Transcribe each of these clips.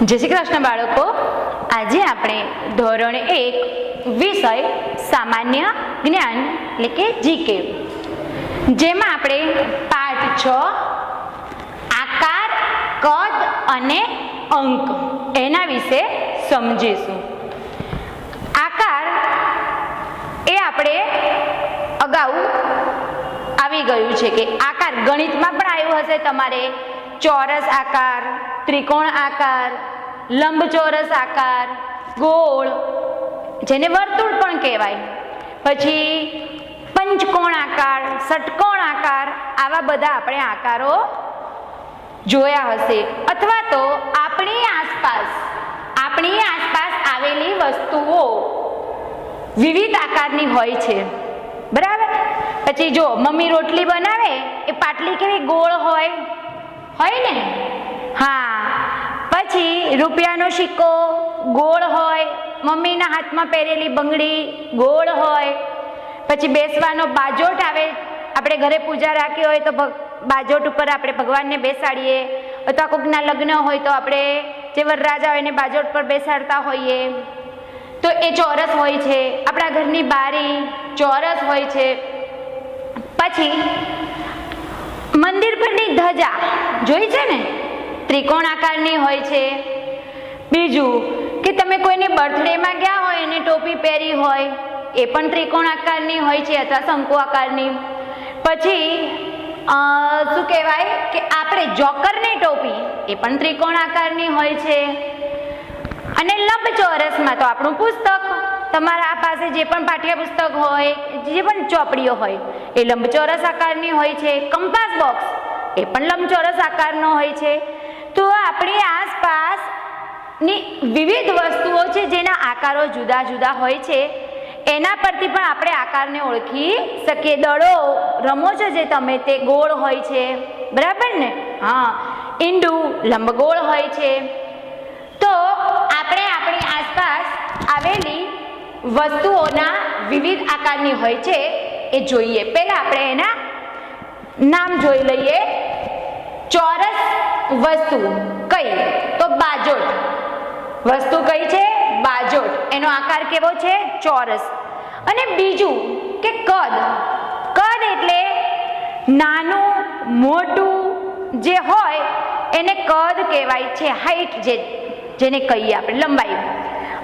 જય શ્રી કૃષ્ણ બાળકો, આજે આપણે ધોરણ 1 વિષય સામાન્ય જ્ઞાન એટલે કે જીકે, જેમાં આપણે પાઠ 6 આકાર, કદ અને અંક એના વિશે સમજીશું. આકાર એ આપણે અગાઉ આવી ગયું છે કે આકાર ગણિતમાં પણ આવ્યું હશે તમારે. ચોરસ આકાર, ત્રિકોણ આકાર, લંબચોરસ આકાર, ગોળ જેને વર્તુળ પણ કહેવાય, પછી પંચકોણ આકાર, ષટકોણ આકાર, આવા બધા આપણે આકારો જોયા હશે. અથવા તો આપણી આસપાસ આવેલી વસ્તુઓ વિવિધ આકારની હોય છે, બરાબર. પછી જો મમ્મી રોટલી બનાવે એ પાટલી કેવી ગોળ હોય ને, હા. પછી રૂપિયાનો સિક્કો ગોળ હોય, મમ્મીના હાથમાં પહેરેલી બંગડી ગોળ હોય. પછી બેસવાનો બાજોટ આવે, આપણે ઘરે પૂજા રાખી હોય તો બાજોટ ઉપર આપણે ભગવાનને બેસાડીએ, અથવા કોઈકના લગ્ન હોય તો આપણે જે વરરાજા હોય એને બાજોટ પર બેસાડતા હોઈએ, તો એ ચોરસ હોય છે. આપણા ઘરની બારી ચોરસ હોય છે. પછી મંદિર પરની ધજા જોઈ છે ને, ત્રિકોણ આકારની હોય છે. બીજું કે તમે કોઈને બર્થડેમાં ગયા હોય અને ટોપી પહેરી હોય, એ પણ ત્રિકોણ આકારની હોય છે અથવા શંકુ આકારની. પછી શું કહેવાય કે આપણે જોકરની ટોપી, એ પણ ત્રિકોણ આકારની હોય છે. અને લંબચોરસમાં તો આપણું પુસ્તક, તમારા પાસે જે પણ પાઠ્યપુસ્તક હોય, જે પણ ચોપડીઓ હોય, એ લંબચોરસ આકારની હોય છે. કંપાસ બોક્સ એ પણ લંબચોરસ આકારનો હોય છે. તો આપણી આસપાસની વિવિધ વસ્તુઓ છે જેના આકારો જુદા જુદા હોય છે, એના પરથી પણ આપણે આકારને ઓળખી શકીએ. દડો રમો છો જે તમે, તે ગોળ હોય છે, બરાબર ને? હા. ઈંડું લંબગોળ હોય છે. તો આપણે આપણી આસપાસ આવેલી વસ્તુઓના વિવિધ આકારની હોય છે એ જોઈએ. પહેલા આપણે એના નામ જોઈ લઈએ. ચોરસ વસ્તુ કઈ? તો બાજોટ. વસ્તુ કઈ છે? બાજોટ. એનો આકાર કેવો છે? ચોરસ. અને બીજું કે કદ. કદ એટલે નાનું મોટું જે હોય એને કદ કહેવાય છે. હાઈટ જેને કહીએ આપણે, લંબાઈ.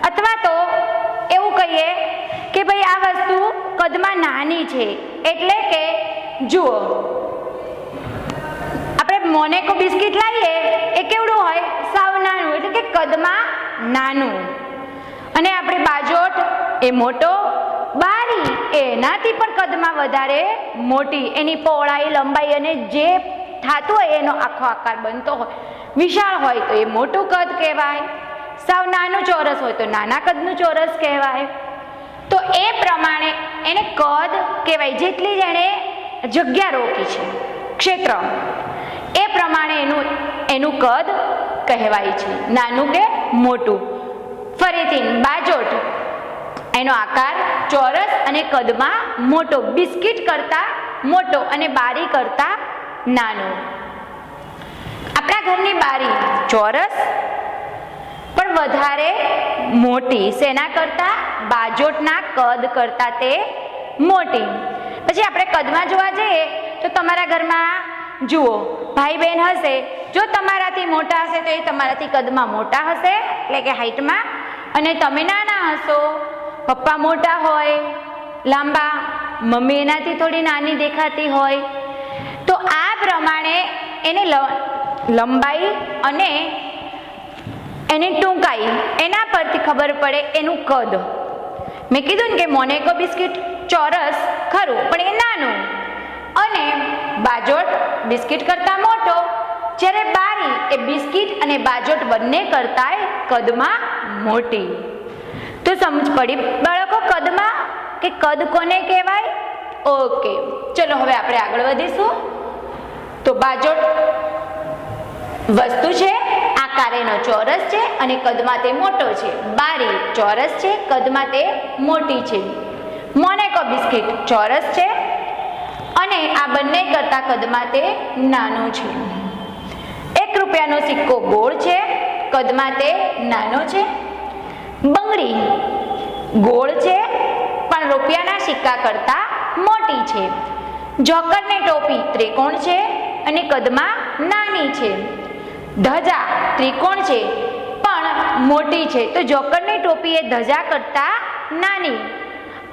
અથવા તો એવું કહીએ કે ભાઈ આ વસ્તુ કદમાં નાની છે, એટલે કે જુઓ, આપણે મોનેકો બિસ્કિટ લાવીએ એ કેવડું હોય? સાવ નાનું, એટલે કે કદમાં નાનું. અને આપણે બાજોટ એ મોટો, બારી એનાથી પણ કદમાં વધારે મોટી, એની પહોળાઈ લંબાઈ અને જે થતું હોય એનો આખો આકાર બનતો હોય, વિશાળ હોય તો એ મોટું કદ કહેવાય. સાવ નાનું ચોરસ હોય તો નાના કદનું ચોરસ કહેવાય. તો એ પ્રમાણે એને કદ કહેવાય. જેટલી જેણે જગ્યા રોકી છે, ક્ષેત્ર, એ પ્રમાણે એનું કદ કહેવાય છે, નાનું કે મોટું. ફરીથી બાજોટ, એનો આકાર ચોરસ અને કદમાં મોટો, બિસ્કિટ કરતા મોટો અને બારી કરતા નાનો. આપણા ઘરની બારી ચોરસ પણ વધારે મોટી, શેના કરતા? બાજોટના કદ કરતા તે મોટી. પછી આપણે કદમાં જોવા જઈએ તો તમારા ઘરમાં જુઓ, ભાઈ બહેન હશે, જો તમારાથી મોટા હશે તો એ તમારાથી કદમાં મોટા હશે, એટલે કે હાઈટમાં. અને તમે નાના હશો, પપ્પા મોટા હોય લાંબા, મમ્મી એનાથી થોડી નાની દેખાતી હોય, તો આ પ્રમાણે એને લંબાઈ અને એની ટૂંકાઈ એના પરથી ખબર પડે એનું કદ. મેં કીધું ને કે મોનેકો બિસ્કિટ ચોરસ ખરું પણ એ નાનું, અને બાજોટ બિસ્કિટ કરતાં મોટો, જ્યારે બારી એ બિસ્કિટ અને બાજોટ બંને કરતાંય કદમાં મોટી. તો સમજ પડી બાળકો કદમાં કે કદ કોને કહેવાય? ઓકે, ચલો હવે આપણે આગળ વધીશું. તો બાજોટ વસ્તુ છે, આકાર એનો ચોરસ છે અને કદમાં તે મોટો છે. બારી ચોરસ છે, કદમાં તે મોટી છે. મોનેકો બિસ્કિટ ચોરસ છે અને આ બંને કરતા કદમાં તે નાનું છે. 1 રૂપિયાનો સિક્કો ગોળ છે કદમાં તે નાનો છે. બંગડી ગોળ છે પણ રૂપિયાના સિક્કા કરતાં મોટી છે. જોકરની ટોપી ત્રિકોણ છે અને કદમાં નાની છે. ધજા ત્રિકોણ છે પણ મોટી છે. તો જોકરની ટોપી એ ધજા કરતાં નાની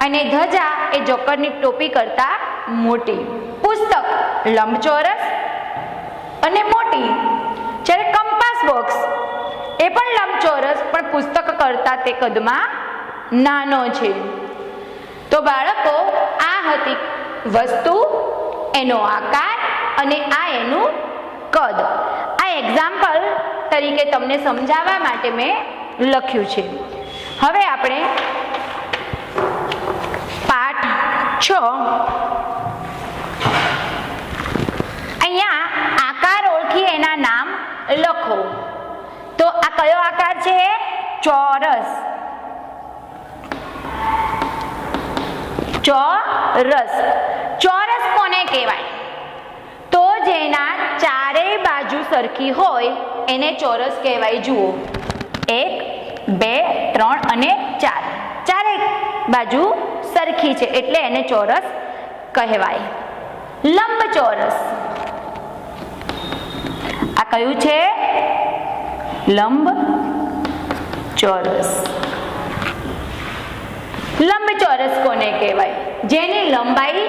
અને ધજા એ જોકરની ટોપી કરતાં મોટી. પુસ્તક લંબચોરસ અને મોટી. જ્યારે કંપાસ બોક્સ એ પણ લંબચોરસ પણ પુસ્તક કરતાં તે કદમાં નાનો છે. તો બાળકો આ હતી વસ્તુ, એનો આકાર અને આ એનું કદ. આ એક્ઝામ્પલ તરીકે તમને સમજાવવા માટે મેં લખ્યું છે. હવે આપણે પાઠ 6 અહીંયા આકાર ઓળખી એના નામ લખો. તો આ કયો આકાર છે? ચોરસ. ચોરસ. ચોરસ કોને કહેવાય? તો જેના ચારેય બાજુ સરખી હોય એને ચોરસ કહેવાય. જુઓ, 1 2 3 અને 4. ચારેય બાજુ સરખી છે એટલે એને ચોરસ કહેવાય. લંબચોરસ. આ કયું છે? લંબચોરસ. લંબચોરસ કોને કહેવાય? જેની લંબાઈ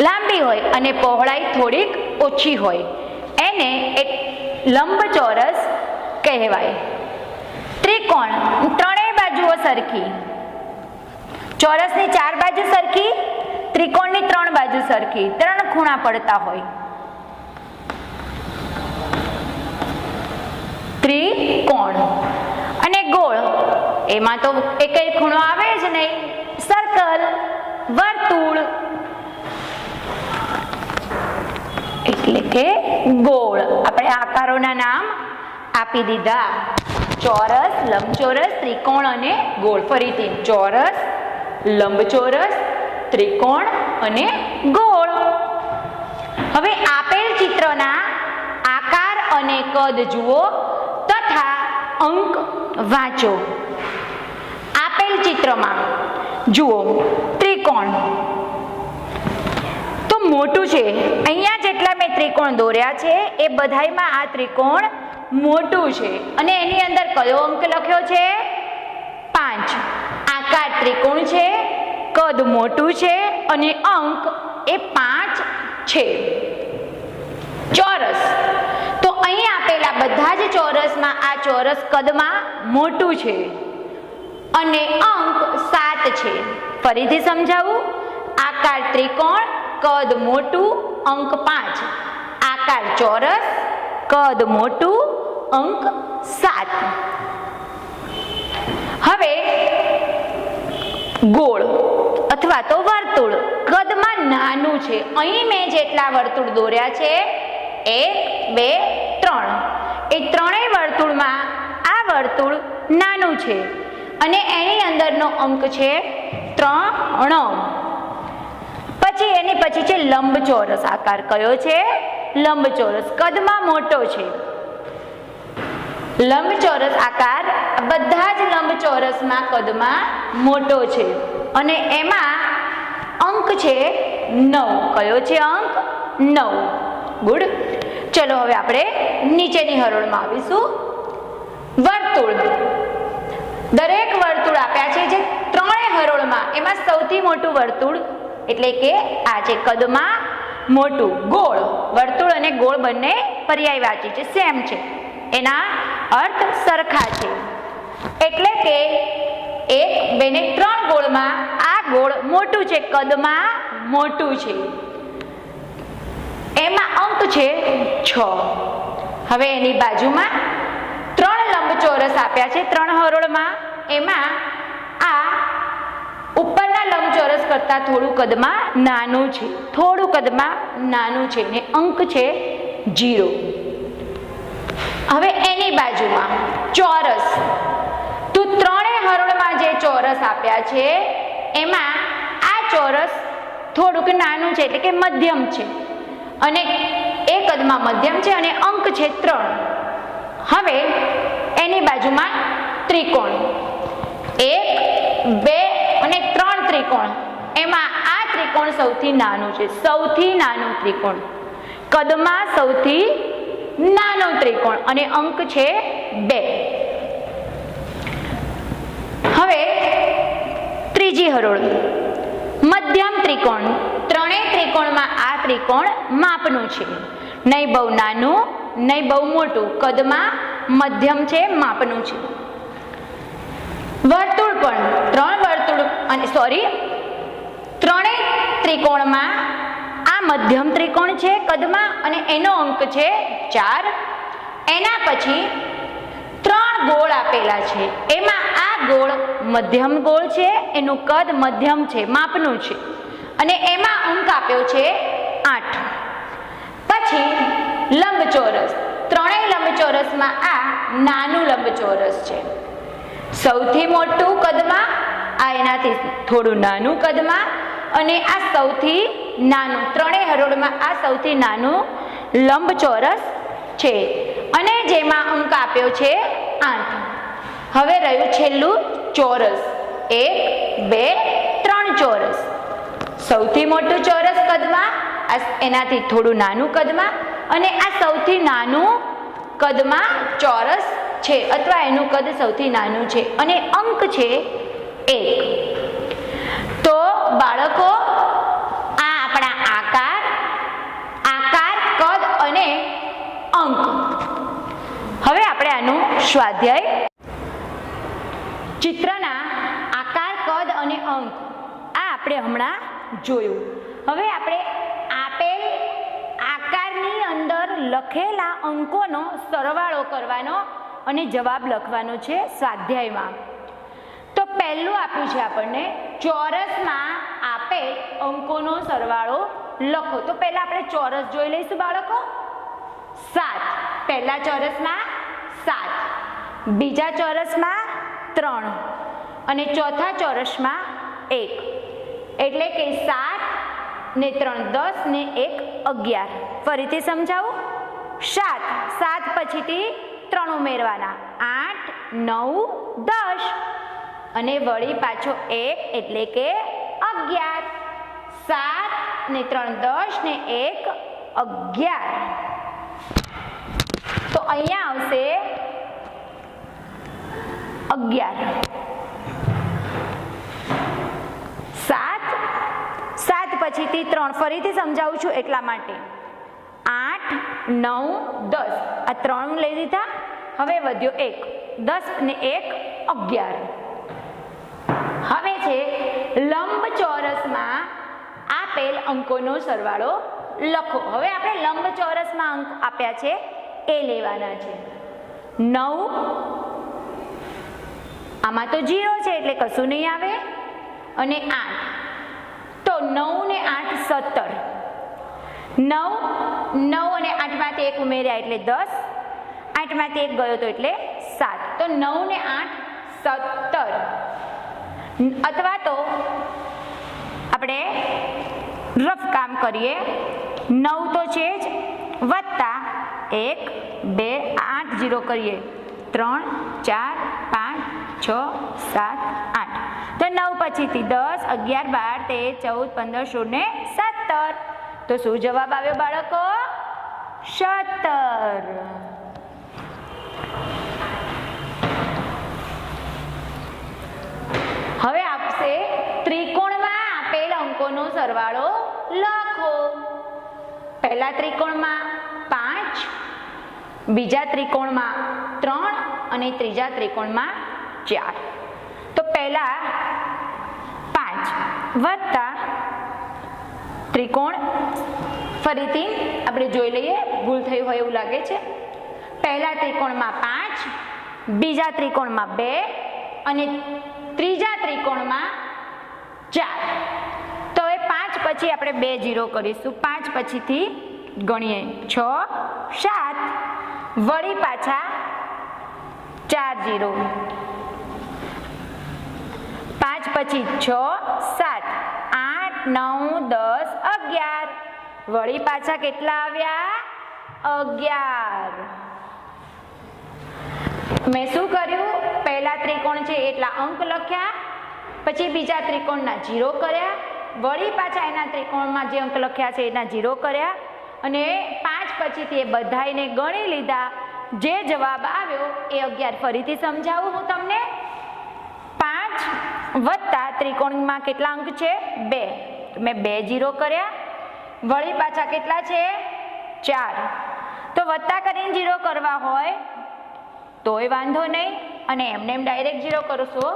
લાંબી હોય અને પહોળાઈ થોડીક ઓછી હોય એને એક લંબચોરસ કહેવાય. ત્રિકોણ ત્રણેય બાજુઓ સરખી. ચોરસની 4 બાજુ સરખી, ત્રિકોણની 3 બાજુ સરખી, 3 ખૂણા પડતા હોય. ત્રિકોણ. અને ગોળ એમાં તો એકેય ખૂણો આવે જ નહીં. સર્કલ, વર્તુળ એટલે કે ગોળ. આપણે આકારોના નામ આપી દીધા: ચોરસ, લંબચોરસ, ત્રિકોણ અને ગોળ. ફરીથી ચોરસ, લંબચોરસ, ત્રિકોણ અને ગોળ. હવે આપેલ ચિત્રના આકાર અને કદ જુઓ તથા અંક વાંચો. આપેલ ચિત્રમાં જુઓ ત્રિકોણ તો મોટું છે. અહીંયા જેટલા મેં ત્રિકોણ દોર્યા છે એ બધાયમાં આ ત્રિકોણ મોટું છે અને એની અંદર કયો અંક લખ્યો છે? 5. આકાર ત્રિકોણ છે, કદ મોટું છે અને અંક એ 5 છે. ચોરસ તો અહીં આપેલા બધા જ ચોરસમાં આ ચોરસ કદમાં મોટું છે અને અંક 7 છે. ફરીથી સમજાવું: આકાર ત્રિકોણ, કદ મોટું, અંક 5. આકાર ચોરસ, કદ મોટું, અંક 7. હવે ગોળ અથવા તો વર્તુળ કદમાં નાનું છે. અહીં મેં જેટલા વર્તુળ દોર્યા છે 1 2 3 એ ત્રણેય વર્તુળમાં આ વર્તુળ નાનું છે અને એની અંદરનો અંક છે 3. પછી એની પછી છે લંબચોરસ. આકાર કયો છે? લંબચોરસ. કદમાં મોટો છે. લંબચોરસ આકાર બધા જ લંબચોરસમાં કદમાં મોટો છે અને એમાં અંક છે 9. કયો છે અંક? 9. ગુડ. ચલો હવે આપણે નીચેની હરોળમાં આવીશું. વર્તુળ. દરેક વર્તુળ આપ્યા છે જે ત્રણેય હરોળમાં. એમાં સૌથી મોટું વર્તુળ એટલે કે આ છે કદમાં મોટું. ગોળ. વર્તુળ અને ગોળ બંને પર્યાયવાચી છે, સેમ છે, એના અર્થ સરખા છે. એટલે કે 1 2 ને 3 ગોળમાં આ ગોળ મોટું છે, કદમાં મોટું છે. એમાં અંક છે 6. હવે એની બાજુમાં 3 લંબચોરસ આપ્યા છે 3 હરોળમાં. એમાં આ ઉપરના લંબચોરસ કરતાં થોડું કદમાં નાનું છે, થોડું કદમાં નાનું છે ને અંક છે 0. હવે એની બાજુમાં ચોરસ. તો ત્રણેય હરોળમાં જે ચોરસ આપ્યા છે એમાં આ ચોરસ થોડુંક નાનું છે એટલે કે મધ્યમ છે અને એ કદમાં મધ્યમ છે અને અંક છે 3. હવે એની બાજુમાં ત્રિકોણ 1 2 અને 3 ત્રિકોણ, એમાં આ ત્રિકોણ સૌથી નાનું છે, સૌથી નાનું ત્રિકોણ, કદમાં સૌથી નાનો ત્રિકોણ અને અંક છે 2. હવે ત્રીજી હરોળ મધ્યમ ત્રિકોણ, ત્રણેય ત્રિકોણમાં આ ત્રિકોણ માપનું છે, નહીં બહુ નાનું નહીં બહુ મોટું, કદમાં મધ્યમ છે, માપનું છે. વર્તુળ પણ ત્રણેય ત્રિકોણમાં આ મધ્યમ ત્રિકોણ છે કદમાં અને એનો અંક છે 4. એના પછી 3 ગોળ આપેલા છે, એમાં આ ગોળ મધ્યમ ગોળ છે, એનું કદ મધ્યમ છે, માપનું છે અને એમાં અંક આપ્યો છે 8. પછી લંબચોરસ, ત્રણેય લંબચોરસમાં આ નાનું લંબચોરસ છે, સૌથી મોટું કદમાં, આ એનાથી થોડું નાનું કદમાં અને આ સૌથી નાનું, ત્રણેય હરોળમાં આ સૌથી નાનું લંબચોરસ છે અને જેમાં અંક આપ્યો છે 8. હવે રહ્યું છેલ્લું ચોરસ, 1 2 3 ચોરસ, સૌથી મોટું ચોરસ કદમાં, એનાથી થોડું નાનું કદમાં અને આ સૌથી નાનું કદમાં ચોરસ છે અથવા એનું કદ સૌથી નાનું છે અને અંક છે 1. તો બાળકો આ આપણા આકાર, કદ અને અંક. હવે આપણે આનું સ્વાધ્યાય, ચિત્રના આકાર, કદ અને અંક આ આપણે હમણાં જોયું. હવે આપણે આપેલ આકારની અંદર લખેલા અંકોનો સરવાળો કરવાનો અને જવાબ લખવાનો છે સ્વાધ્યાયમાં. તો પહેલું આપ્યું છે આપણને ચોરસમાં આપેલ અંકોનો સરવાળો લખો. તો પહેલા આપણે ચોરસ જોઈ લઈશું બાળકો. 7, પહેલા ચોરસમાં 7, બીજા ચોરસમાં 3 અને ચોથા ચોરસમાં 1, એટલે કે 7 ને 3 10 ને 1 11. ફરીથી સમજાવું. 7 પછીથી 3 ઉમેરવાના, 8 9 10 અને વળી પાછો 1 એટલે કે 11. 7 ને 3 10 ને 1 11. તો અહીંયા આવશે 11. 7 પછીથી 3, ફરીથી સમજાવું છું એટલા માટે. 8 9 10, આ 3 લઈ લીધા, હવે વધ્યો 1, 10 ને 1 11. હવે છે લંબચોરસમાં આપેલ અંકોનો સરવાળો લખો. હવે આપણે લંબચોરસમાં અંક આપ્યા છે એ લેવાના છે. 9, આમાં તો 0 છે એટલે કશું નહીં આવે, અને 8, તો 9 ને 8 17. 9 અને 8 માંથી 1 ઉમેર્યા એટલે 10, 8 માંથી 1 ગયો તો એટલે 7. તો 9 ને 8 17. અથવા તો આપણે રફ કામ કરીએ, 9 તો છે જ, વત્તા 1 2 8 0 કરીએ, 3 4 5 6 7 8. તો 9 પછીથી 10 11 12 13 14 15 16 ને 17. તો શું જવાબ આવ્યો બાળકો? 17. હવે આપશે ત્રિકોણમાં આપેલ અંકોનો સરવાળો લખો. પહેલા ત્રિકોણમાં 5, બીજા ત્રિકોણમાં 3 અને ત્રીજા ત્રિકોણમાં 4. તો પહેલા 5 વત્તા ત્રિકોણ, ફરીથી આપણે જોઈ લઈએ, ભૂલ થઈ હોય એવું લાગે છે. પહેલા ત્રિકોણમાં 5, બીજા ત્રિકોણમાં 2 અને ત્રીજા ત્રિકોણમાં 4. તો હવે 5 પછી આપણે 2 0 કરીશું. 5 પછીથી ગણીએ 6 7, વળી પાછા 4 0. 5 પછી 6 7 8 9 10 11. વળી પાછા કેટલા આવ્યા? 11. મેં શું કર્યું, પહેલા ત્રિકોણ છે એટલા અંક લખ્યા, પછી બીજા ત્રિકોણના 0 કર્યા, વળી પાછા એના ત્રિકોણમાં જે અંક લખ્યા છે એના 0 કર્યા અને 5 પછીથી એ બધાયને ગણી લીધા. જે જવાબ આવ્યો એ 11. ફરીથી સમજાવું હું તમને. 5 વત્તા ત્રિકોણમાં કેટલા અંક છે 2, મેં 2 0 કર્યા, વળી પાછા કેટલા છે 4. તો વત્તા કરીને 0 કરવા હોય તોય વાંધો નહીં અને એમને એમ ડાયરેક્ટ 0 કરશો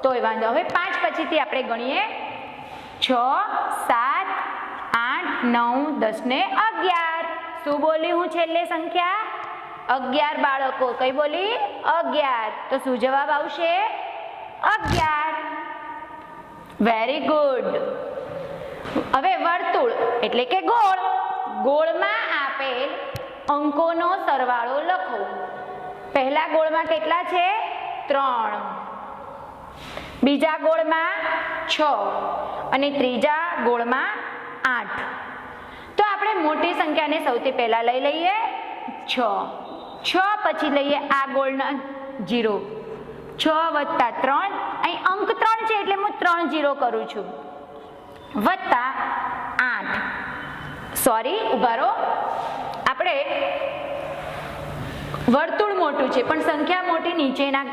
તોય વાંધો. હવે 5 પછીથી આપણે ગણીએ 6 7 8 9 10 ને 11. શું બોલી હું છેલ્લે સંખ્યા 11 બાળકો. કઈ બોલી 11. તો શું જવાબ આવશે 11. Very good. હવે વર્તુળ એટલે કે ગોળ. ગોળમાં આપેલ અંકોનો સરવાળો લખો. પહેલા ગોળમાં કેટલા છે 3, બીજા ગોળમાં 6 અને ત્રીજા ગોળમાં 8. તો આપણે મોટી સંખ્યાને સૌથી પહેલા લઈ લઈએ 6. 6 પછી લઈએ આ ગોળના 0. 6 વત્તા 3, અહીં અંક 3 છે એટલે હું 3 0 કરું છું, વત્તા 8. સોરી ઉભા રહો, આપણે વર્તુળ મોટું છે પણ સંખ્યા મોટી નીચેના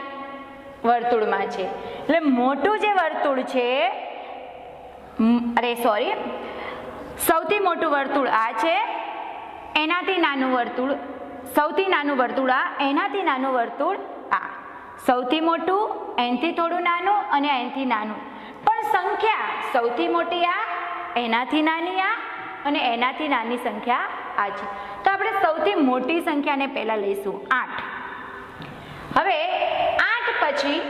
વર્તુળમાં છે. એટલે મોટું જે વર્તુળ છે, સૌથી મોટું વર્તુળ આ છે, એનાથી નાનું વર્તુળ, સૌથી નાનું વર્તુળ આ, એનાથી નાનું વર્તુળ આ. સૌથી મોટું, એનાથી થોડું નાનું અને એનાથી નાનું. પણ સંખ્યા સૌથી મોટી આ, એનાથી નાની આ અને એનાથી નાની સંખ્યા આ છે. તો આપણે સૌથી મોટી સંખ્યાને પહેલા લઈશું 8. હવે 8 પછી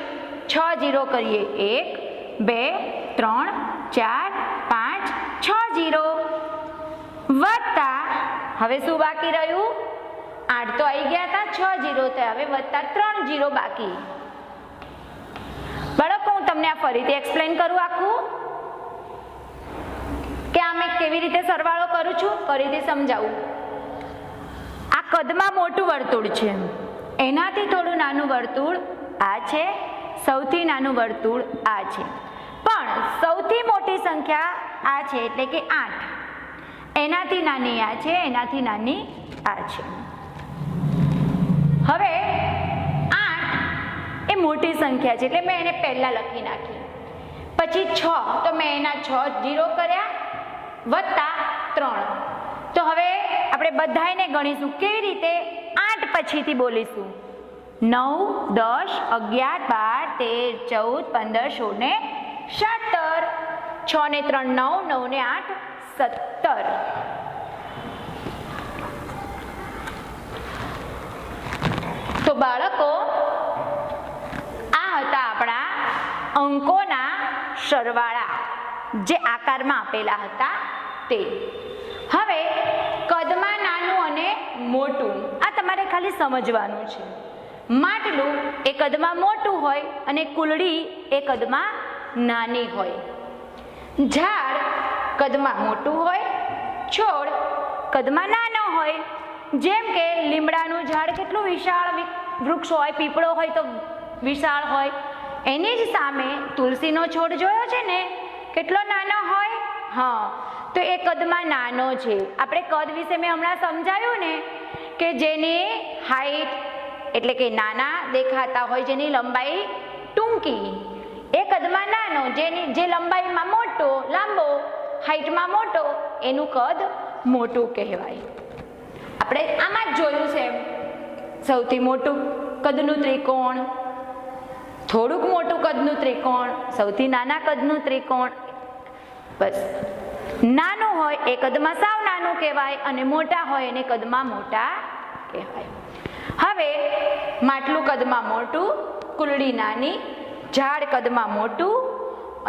6 0 કરીએ, 1 2 3 4 5 6 0 વત્તા, હવે શું બાકી રહ્યું 8 તો આવી ગયા હતા, 6 0 થયા, હવે વત્તા 3 0 બાકી. બાળકો હું તમને આ ફરીથી એક્સપ્લેન કરું આખું કે આ મેં કેવી રીતે સરવાળો કરું છું, ફરીથી સમજાવું. આ કદમાં મોટું વર્તુળ છે, એનાથી થોડું નાનું વર્તુળ આ છે, સૌથી નાનું વર્તુળ આ છે, પણ સૌથી મોટી સંખ્યા આ છે એટલે કે 8. એનાથી નાની આ છે, એનાથી નાની આ છે. હવે 8 એ મોટી સંખ્યા છે એટલે મેં એને પહેલા લખી નાખી. પછી 6 તો મેં એના 6 0 કર્યા વત્તા 3. તો હવે આપણે બધાને ગણીશું. કેવી રીતે 8 પછીથી બોલીશું 9 10 11 12 13 14 15 16 ને 17. 6 ને 3 9, 9 ને 8 17. તો બાળકો આ હતા આપણા અંકોના સરવાળા જે આકારમાં આપેલા હતા તે. હવે કદમાં નાનું અને મોટું આ તમારે ખાલી સમજવાનું છે. માટલું એ કદમાં મોટું હોય અને કુલડી એ કદમાં નાની હોય. ઝાડ કદમાં મોટું હોય, છોડ કદમાં નાનો હોય. જેમ કે લીમડાનું ઝાડ કેટલું વિશાળ વૃક્ષ હોય, પીપળો હોય તો વિશાળ હોય. એની જ સામે તુલસીનો છોડ જોયો છે ને, કેટલો નાનો હોય. હા, તો એ કદમાં નાનો છે. આપણે કદ વિશે મેં હમણાં સમજાવ્યું ને કે જેની હાઈટ એટલે કે નાના દેખાતા હોય, જેની લંબાઈ ટૂંકી એ કદમાં નાનો, જે લંબાઈમાં મોટો, લાંબો, હાઈટમાં મોટો, એનું કદ મોટું કહેવાય. આપણે આમાં જ જોયું છે સૌથી મોટું કદનું ત્રિકોણ, થોડુંક મોટું કદનું ત્રિકોણ, સૌથી નાના કદનું ત્રિકોણ. બસ નાનું હોય એ કદમાં સાવ નાનું કહેવાય અને મોટા હોય એને કદમાં મોટા કહેવાય. હવે માટલું કદમાં મોટું, કુલડી નાની, ઝાડ કદમાં મોટું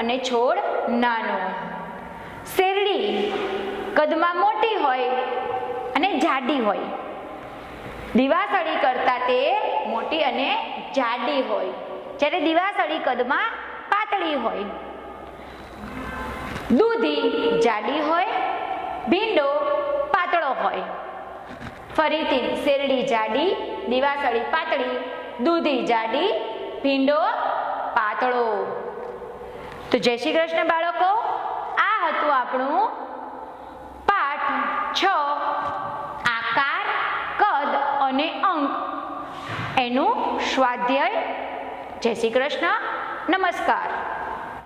અને છોડ નાનો. શેરડી કદમાં મોટી હોય અને જાડી હોય. દીવાસળી કરતાં તે મોટી અને જાડી હોય, જ્યારે દીવાસળી કદમાં પાતળી હોય. દૂધી જાડી હોય, ભીંડો પાતળો હોય. ફરીથી શેરડી જાડી, દીવાસળી પાતળી દૂધી જાડી, ભીંડો પાતળો. તો જય શ્રી કૃષ્ણ બાળકો, આ હતું આપણું પાઠ 6 આકાર, કદ અને અંક એનું સ્વાધ્યાય. જય શ્રી કૃષ્ણ, નમસ્કાર.